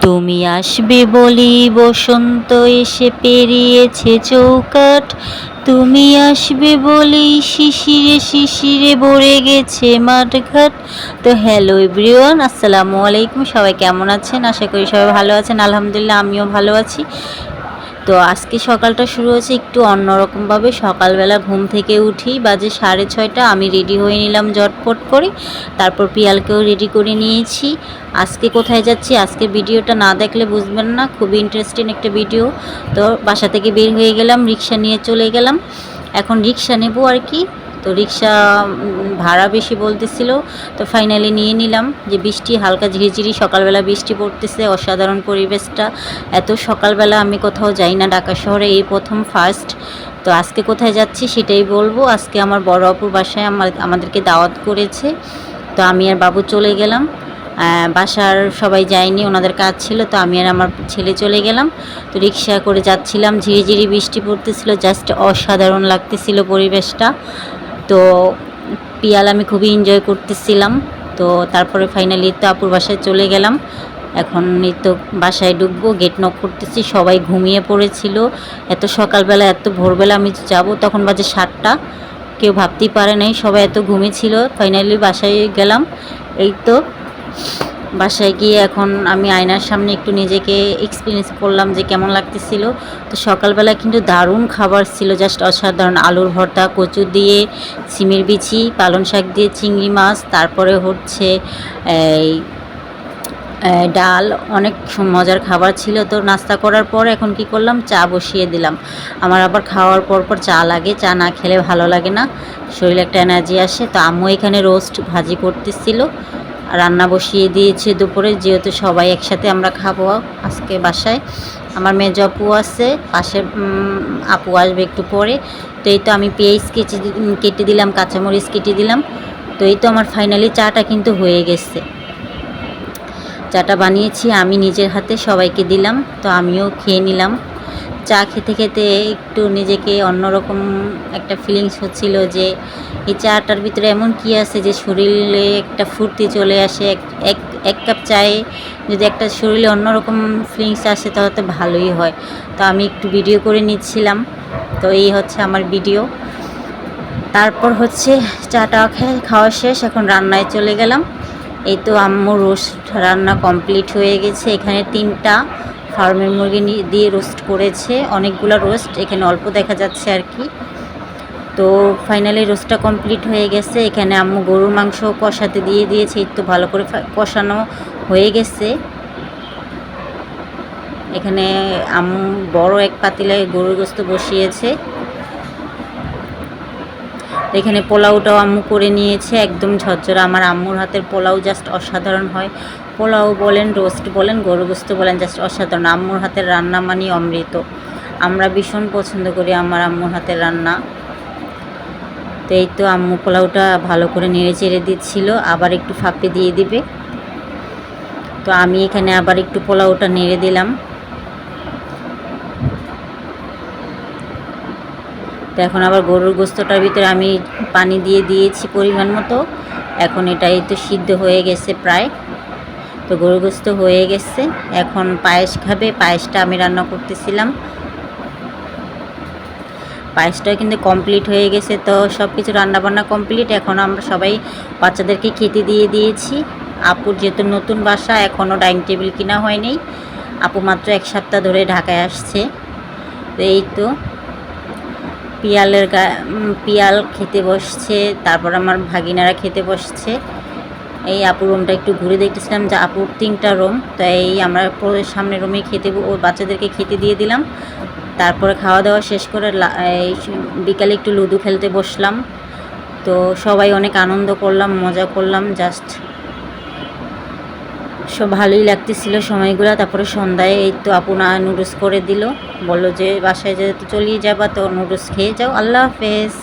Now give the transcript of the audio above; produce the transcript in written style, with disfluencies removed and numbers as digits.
তুমি আসবে বলি বসন্ত এসে পেরিয়েছে চৌকাঠ, তুমি আসবে বলেই শিশিরে শিশিরে ভরে গেছে মাঠঘাট। তো হ্যালো এভরিওয়ান, আসসালামু আলাইকুম। সবাই কেমন আছেন? আশা করি সবাই ভালো আছেন। আলহামদুলিল্লাহ আমিও ভালো আছি। তো আজকে সকালটা শুরু হয়েছে একটু অন্যরকমভাবে। সকালবেলা ঘুম থেকে উঠি বাজে 6:30। আমি রেডি হয়ে নিলাম ঝটপট করে, তারপর পিয়ালকেও রেডি করে নিয়েছি। আজকে কোথায় যাচ্ছি, আজকে ভিডিওটা না দেখলে বুঝবেন না, খুবই ইন্টারেস্টিং একটা ভিডিও। তো বাসা থেকে বের হয়ে গেলাম, রিক্সা নিয়ে চলে গেলাম। এখন রিক্সা নেব আর কি। তো রিক্সা ভাড়া বেশি বলতেছিল, তো ফাইনালি নিয়ে নিলাম। যে বৃষ্টি হালকা ঝিরিঝিরি সকালবেলা বৃষ্টি পড়তেছে, অসাধারণ পরিবেশটা। এত সকালবেলা আমি কোথাও যাই না, ঢাকা শহরে এই প্রথম ফার্স্ট। তো আজকে কোথায় যাচ্ছি সেটাই বলবো। আজকে আমার বড় অপুর বাসায় আমাদেরকে দাওয়াত করেছে। তো আমি আর বাবু চলে গেলাম। বাসার সবাই যায়নি, ওনাদের কাজ ছিল। তো আমি আর আমার ছেলে চলে গেলাম। তো রিক্সা করে যাচ্ছিলাম, ঝিরিঝিরি বৃষ্টি পড়তেছিল, জাস্ট অসাধারণ লাগতেছিল পরিবেশটা। তো পিয়াল আমি খুবই এনজয় করতেছিলাম। তো তারপরে ফাইনালি তো আপুর বাসায় চলে গেলাম। এখন এই তো বাসায় ঢুকবো, গেট নক করতেছি। সবাই ঘুমিয়ে পড়েছিল। এত সকালবেলা এত ভোরবেলা আমি যাব, তখন বাজে 7টা। কেউ ভাবতেই পারে নাই, সবাই এত ঘুমিয়েছিল। ফাইনালি বাসায় গেলাম। এই তো বাসায় গিয়ে এখন আমি আয়নার সামনে একটু নিজেকে এক্সপিরিয়েন্স করলাম যে কেমন লাগতেছিল। তো সকালবেলা কিন্তু দারুণ খাবার ছিল, জাস্ট অসাধারণ। আলুর ভর্তা, কচু দিয়ে, সিমের বিচি, পালং শাক দিয়ে চিংড়ি মাছ, তারপরে হচ্ছে এই ডাল, অনেক মজার খাবার ছিল। তো নাস্তা করার পর এখন কি করলাম, চা বসিয়ে দিলাম। আমার আবার খাওয়ার পর চা লাগে, চা না খেলে ভালো লাগে না, শরীরে একটা এনার্জি আসে। তো আম্মু এখানে রোস্ট ভাজি করতেছিল, রান্না বসিয়ে দিয়েছে দুপুরে, যেহেতু সবাই একসাথে আমরা খাবো আজকে বাসায়। আমার মেজ আপু আছে, পাশে আপু আসবে একটু পরে। তো এই তো আমি পেঁয়াজ কেটে দিলাম, কাঁচামরিচ কেটে দিলাম। তো এই তো আমার ফাইনালি চাটা কিন্তু হয়ে গেছে। চাটা বানিয়েছি আমি নিজের হাতে, সবাইকে দিলাম। তো আমিও খেয়ে নিলাম। চা খেতে খেতে একটু নিজেকে অন্যরকম একটা ফিলিংস হচ্ছিল যে এই চাটার ভিতরে এমন কি আছে যে শরীরে একটা ফুর্তি চলে আসে। এক কাপ চায়ে যদি একটা শরীরে অন্যরকম ফিলিংস আসে তাহলে তো ভালোই হয়। তো আমি একটু ভিডিও করে নিচ্ছিলাম। তো এই হচ্ছে আমার ভিডিও। তারপর হচ্ছে চাটা খাওয়া শেষ, এখন রান্নায় চলে গেলাম। এই তো আম্মু রোস্ট রান্না কমপ্লিট হয়ে গেছে। এখানে 3টা ফার্মের মুরগি দিয়ে রোস্ট করেছে, অনেকগুলো রোস্ট, এখানে অল্প দেখা যাচ্ছে আর কি। তো ফাইনালি রোস্টটা কমপ্লিট হয়ে গেছে। এখানে আম্মু গরুর মাংস কষাতে দিয়ে দিয়েছে, একটু ভালো করে কষানো হয়ে গেছে। এখানে আম্মু বড় এক পাতিলায় গরুর গোস্ত বসিয়েছে। এখানে পোলাওটাও আম্মু করে নিয়েছে, একদম ঝরঝরা। আমার আম্মুর হাতের পোলাও জাস্ট অসাধারণ হয়। পোলাও বলেন, রোস্ট বলেন, গরু গোস্ত বলেন, জাস্ট অসাধারণ। আম্মুর হাতের রান্না মানে অমৃত। আমরা ভীষণ পছন্দ করি আমার আম্মুর হাতের রান্না। তো এই তো আম্মু পোলাওটা ভালো করে নেড়ে চেড়ে দিচ্ছিল, আবার একটু ফাঁপে দিয়ে দিবে। তো আমি এখানে আবার একটু পোলাওটা নেড়ে দিলাম। তো এখন আবার গরুর গোস্তটার ভিতরে আমি পানি দিয়ে দিয়েছি পরিমাণ মতো। এখন এটাই তো সিদ্ধ হয়ে গেছে প্রায়। তো গরুর গোস্ত হয়ে গেছে, এখন পায়েস খাবে। পায়েসটা আমি রান্না করতেছিলাম। পায়েসটাও কিন্তু কমপ্লিট হয়ে গেছে। তো সব কিছু রান্নাবান্না কমপ্লিট। এখন আমরা সবাই বাচ্চাদেরকে খেতে দিয়ে দিয়েছি। আপুর যেহেতু নতুন বাসা, এখনও ডাইনিং টেবিল কিনা হয়নি। আপু মাত্র 1 সপ্তাহ ধরে ঢাকায় আসছে। তো এই তো পিয়াল খেতে বসছে, তারপর আমার ভাগিনারা খেতে বসছে। এই আপুর রুমটা একটু ঘুরে দেখতেছিলাম যে আপুর 3টা রুম। তো এই আমরা সামনের রুমে ও বাচ্চাদেরকে খেতে দিয়ে দিলাম। তারপরে খাওয়া দাওয়া শেষ করে এই বিকালে একটু লুডো খেলতে বসলাম। তো সবাই অনেক আনন্দ করলাম, মজা করলাম, জাস্ট সব ভালোই লাগতেছিল সময়গুলো। তারপরে সন্ধ্যায় এই তো আপু নুডলস করে দিল, বললো যে বাসায় যেহেতু চলিয়ে যাবা তো নুডলস খেয়ে যাও, আল্লাহ হাফেজ।